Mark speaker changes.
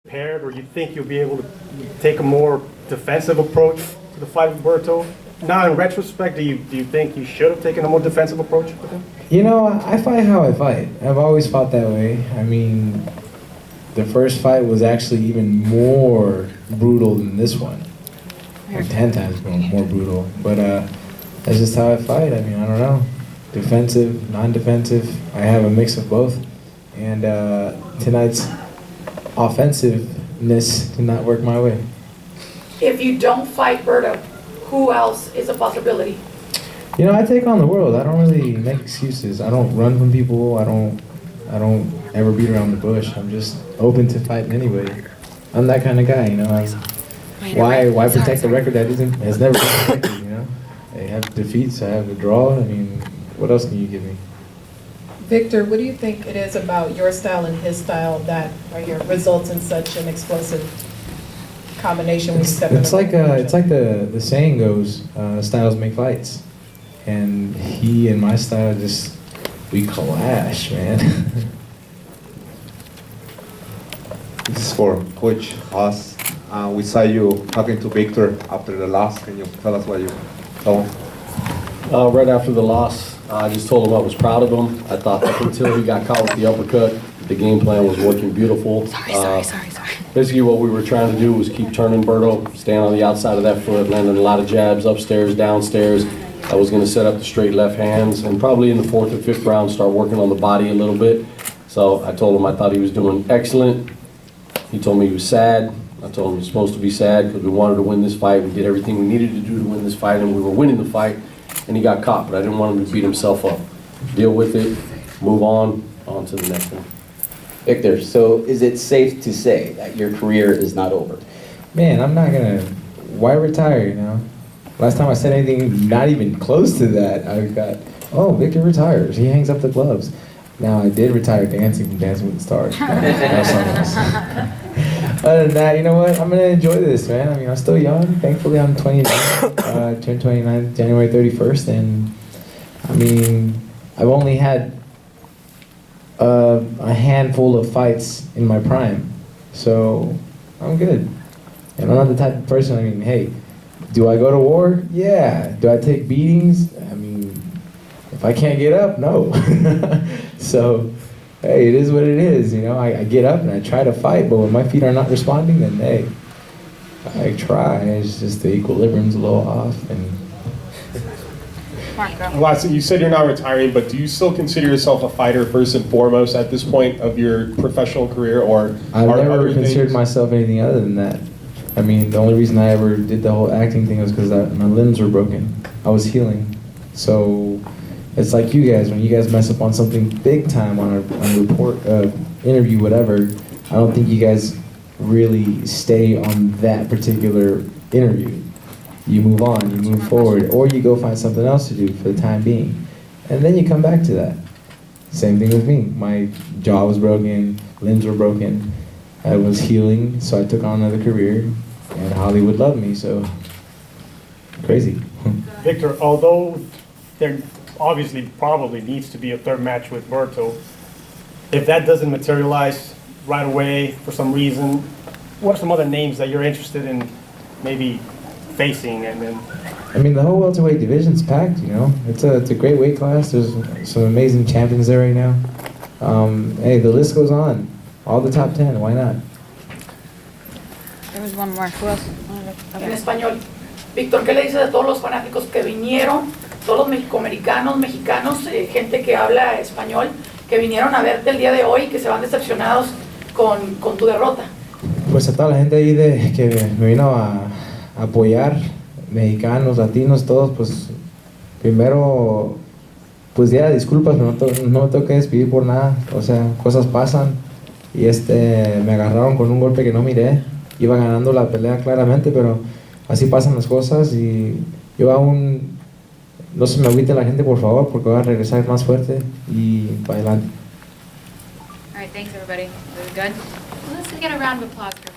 Speaker 1: Prepared, or you think you'll be able to take a more defensive approach to the fight with Berto? Now, in retrospect, do you think you should have taken a more defensive approach with him?
Speaker 2: You know, I fight how I fight. I've always fought that way. I mean, the first fight was actually even more brutal than this one. Like 10 times more brutal. But that's just how I fight. I mean, I don't know. Defensive, non-defensive. I have a mix of both. And tonight's offensiveness did not work my way.
Speaker 3: If you don't fight Berto, who else is a possibility?
Speaker 2: You know, I take on the world. I don't really make excuses. I don't run from people. I don't ever beat around the bush. I'm just open to fighting anybody. I'm that kind of guy, you know. Why protect a record that has never been protected, you know? I have defeats, I have a draw. I mean, what else can you give me?
Speaker 4: Victor, what do you think it is about your style and his style that results in such an explosive combination when you step in?
Speaker 2: It's like the saying goes, styles make fights. And he and my style we clash, man.
Speaker 5: This is for Coach Haas. We saw you talking to Victor after the loss. Can you tell us what you told him?
Speaker 6: Right after the loss, I just told him I was proud of him. I thought up until he got caught with the uppercut, the game plan was working beautiful. Sorry. Basically what we were trying to do was keep turning Berto, staying on the outside of that foot, landing a lot of jabs upstairs, downstairs. I was going to set up the straight left hands, and probably in the 4th or 5th round start working on the body a little bit. So I told him I thought he was doing excellent. He told me he was sad. I told him he was supposed to be sad because we wanted to win this fight. We did everything we needed to do to win this fight, and we were winning the fight, and he got caught. But I didn't want him to beat himself up. Deal with it, move on to the next one.
Speaker 7: Victor, so is it safe to say that your career is not over?
Speaker 2: Man, I'm not gonna, why retire, you know? Last time I said anything not even close to that, I got, oh, Victor retires, he hangs up the gloves. Now, I did retire dancing from Dancing with the Stars. That's something else. Other than that, you know what? I'm gonna enjoy this, man. I mean, I'm still young. Thankfully, I'm 29. Turned 29 January 31st, and I mean, I've only had a handful of fights in my prime, so I'm good. And I'm not the type of person. I mean, hey, do I go to war? Yeah. Do I take beatings? I mean, if I can't get up, no. So, hey, it is what it is, you know. I get up and I try to fight, but when my feet are not responding, then hey, I try. It's just the equilibrium's a little off. And
Speaker 1: Lastly, you said you're not retiring, but do you still consider yourself a fighter first and foremost at this point of your professional career, or
Speaker 2: I've never considered myself anything other than that. I mean, the only reason I ever did the whole acting thing was because my limbs were broken. I was healing. So it's like you guys, when you guys mess up on something big time on a report, interview, whatever, I don't think you guys really stay on that particular interview. You move on, you move forward, or you go find something else to do for the time being. And then you come back to that. Same thing with me. My jaw was broken, limbs were broken. I was healing, so I took on another career, and Hollywood loved me, so crazy.
Speaker 1: Victor, although there obviously probably needs to be a third match with Berto, if that doesn't materialize right away for some reason, what are some other names that you're interested in maybe facing? And then,
Speaker 2: I mean, the whole welterweight division's packed, you know. It's a great weight class. There's some amazing champions there right now. Hey, the list goes on. All the top 10, why not?
Speaker 8: There was one more. Who else?
Speaker 3: En español. Víctor, ¿qué le dices a todos los fanáticos que vinieron, todos los mexicoamericanos, mexicanos, gente que habla español, que vinieron a verte el día de hoy y que se van decepcionados con tu derrota?
Speaker 2: Pues a toda la gente ahí que me vino a apoyar, mexicanos, latinos, todos, pues primero, pues ya disculpas, pero no me tengo que despedir por nada, o sea, cosas pasan y me agarraron con un golpe que no miré, iba ganando la pelea claramente, pero así pasan las cosas y yo aún, no se me agüite la gente por favor, porque voy a regresar más fuerte y para adelante.
Speaker 8: All right, thanks everybody. That was good. Let's get a round of applause for